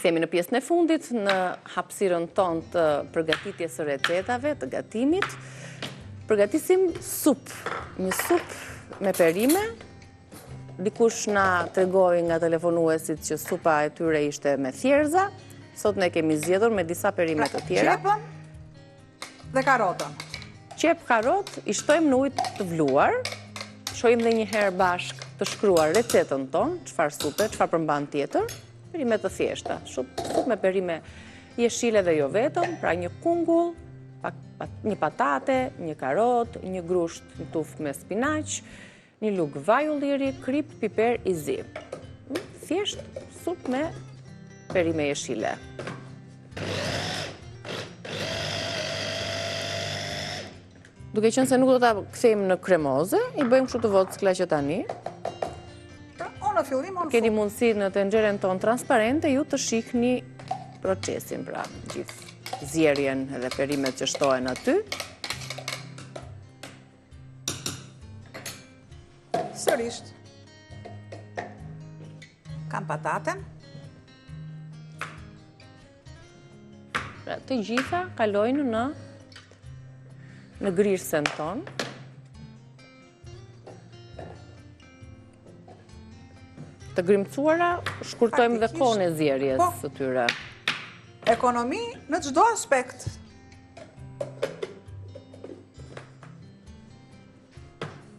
Kthehemi në pjesën e fundit, në hapësirën tonë të përgatitjes së recetave, të gatimit. Përgatisim supë, një supë me perime. Dikush na tregoi nga telefonuesit që supa e tyre ishte me thjerza. Sot ne kemi zgjedhur me disa perime të tjera. Qepën dhe karotën. Qep karot i shtojmë në ujë të vluar. Shohim dhe një herë bashk të shkruar recetën tonë, çfarë supe, çfarë përmban tjetër. Perime të thjeshta, supë me perime jeshile dhe jo vetëm, pra një kungull, një patate, një karot, një grusht në tufë me spinaq, një lug vaj ulliri, krip, piper i zi. Thjesht supë me perime jeshile. Duke qenë se nuk do ta kthejmë në kremoze, i bëjmë kështu të vockla që tani. Në fillim, keni mundësi në tenxherën tonë transparente ju të shihni procesin, pra gjithë zjerjen edhe perimet që shtohen aty. Sërisht. Kam pataten. Pra, të gjitha kalojnë në grisën tonë. Të grimcuara, shkurtojmë dhe kohën e zjerjes së tyre. Ekonomi në çdo aspekt.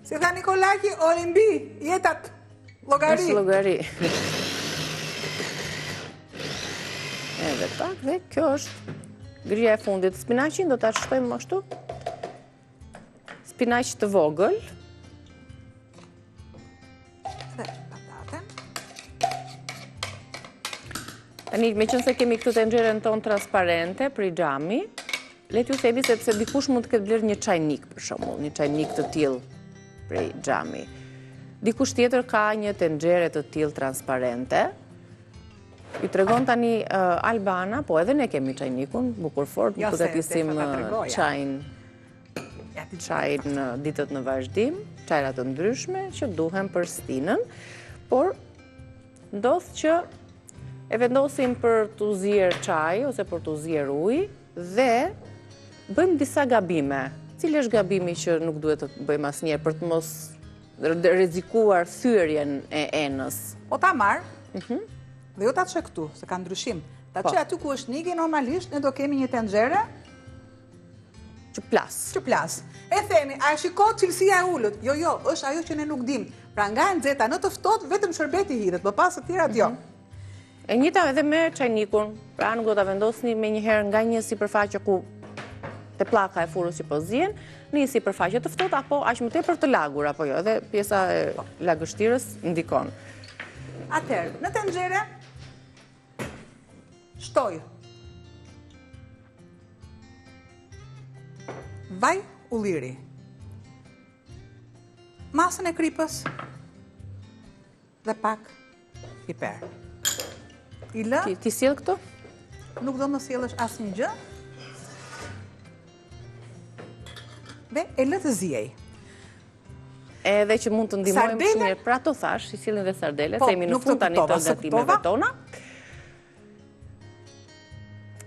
Si tha Nikolaki, Olimbi, jetat, llogari. Është llogari. Edhe tak, dhe kjo është grija e fundit. Spinaqin do ta shtojmë ashtu. Spinaq të vogël. Tani, me qënë se kemi këtë tenxherën tonë transparente për i xhami, le t'ju themi sepse dikush mund të ketë blerë një çajnik për shembull, një çajnik të tillë për i xhami. Dikush tjetër ka një tenxhere të tillë transparente. I tregon tani Albana, po edhe ne kemi çajnikun, bukur fort, nuk përgatisim çajin në ditët në vazhdim, çajra të ndryshme që duhen për stinën, por ndodh që e vendosim për të zier çaj ose për të zier ujë dhe bëjmë disa gabime. Cili është gabimi që nuk duhet të bëjmë asnjëherë për të mos rrezikuar thyerjen e enës? Po ta marr. Dhe jo ta çoj këtu, se ka ndryshim. Ta çoj aty ku është nigi, normalisht ne do kemi një tenxhere që plas. E themi, a shiko cilësia e ullët? Jo, është ajo që ne nuk dim. Pra nga e nxehta në të ftohtë vetëm shërbeti hidhet, më pas të tjerat jo. E njëjta edhe me çajnikun, pra nuk do ta vendosni menjëherë nga një sipërfaqe ku te pllaka e furrës që po zihen, në një sipërfaqe të ftohtë apo aq më tepër të lagur apo jo, edhe pjesa e lagështirës ndikon. Atëherë, në tenxhere shtoj vaj ulliri, masën e kripës dhe pak piper. Ti sjell këto? Nuk do më sjellësh asnjë gjë. Dhe e lë të ziej. Edhe që mund të ndihmojmë shumë mirë. Pra to thash, i sillin dhe sardelet, themi në fund tani të gatimeve tona.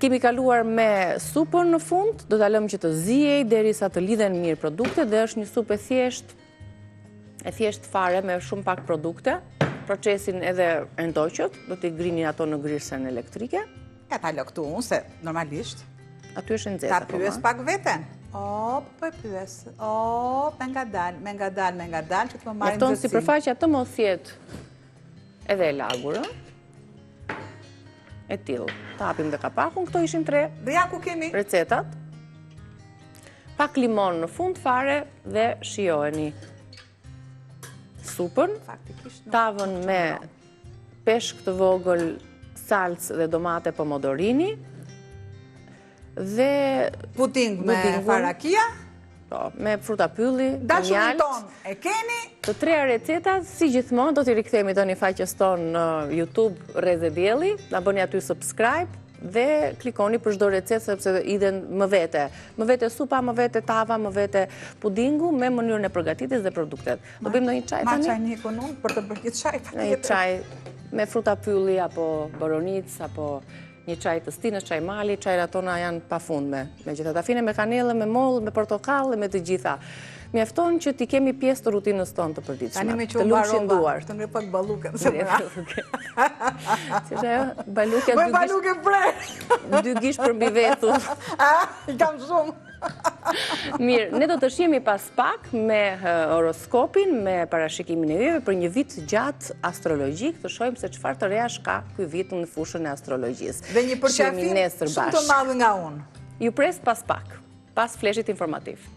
Kemi kaluar me supën në fund, do ta lëmë që të ziej derisa të lidhen mirë produktet dhe është një supë e thjesht fare me shumë pak produkte. Procesin edhe e ndoqët, do t'i grinin ato në grisën elektrike. Ja ta lë këtu unë, se normalisht. Aty është nxehtë. Ta pyes pak veten. Po e pyes. Me ngadal, që të më marrin nxehtësinë. Mjafton sipërfaqja të mos jetë edhe e lagur, e tillë. Ta hapim dhe kapakun, këto ishin 3 dhe ja ku kemi recetat. Pak limon në fund fare dhe shijojeni supën, tavën me peshk të vogël, salcë dhe domate pomodorini dhe puding me farakia, me fruta pylli, dashurin ton e keni. Të 3 recetat, si gjithmonë, do t'i rikthemi tani faqes tonë në YouTube Reze Dielli, na bëni aty subscribe dhe klikoni për çdo recetë sepse idhen më vete. Më vete supa, më vete tava, më vete pudingu me mënyrën e përgatitjes dhe produktet. Do bëjmë ndonjë çaj tani? Ma çajnikun unë për të bërë një çaj. Një çaj me fruta pylli, apo boronic, apo një çaj të stinës, çaj mali, çajrat tona janë pafundme. Me gjitha ta fine, me kanellë, me mollë, me portokallë, me të gjitha. Mjafton që ti kemi pjesë të rutinës tonë të përditshme. Tani me që të lumshin duar. të ngre pak balluken. Se mëra. Si është ajo? Baluke Bëj balluke prerë. dy gish për mbi vetu. I kam shumë. Mirë, ne do të shihemi pas pak me horoskopin, me parashikimin e yjeve për një vit gjatë astrologjik, të shohim se çfarë të reja ka ky vit në fushën e astrologjisë. Dhe një përqafim shumë të madh nga unë. Ju pres pas pak, pas fleshit informativ.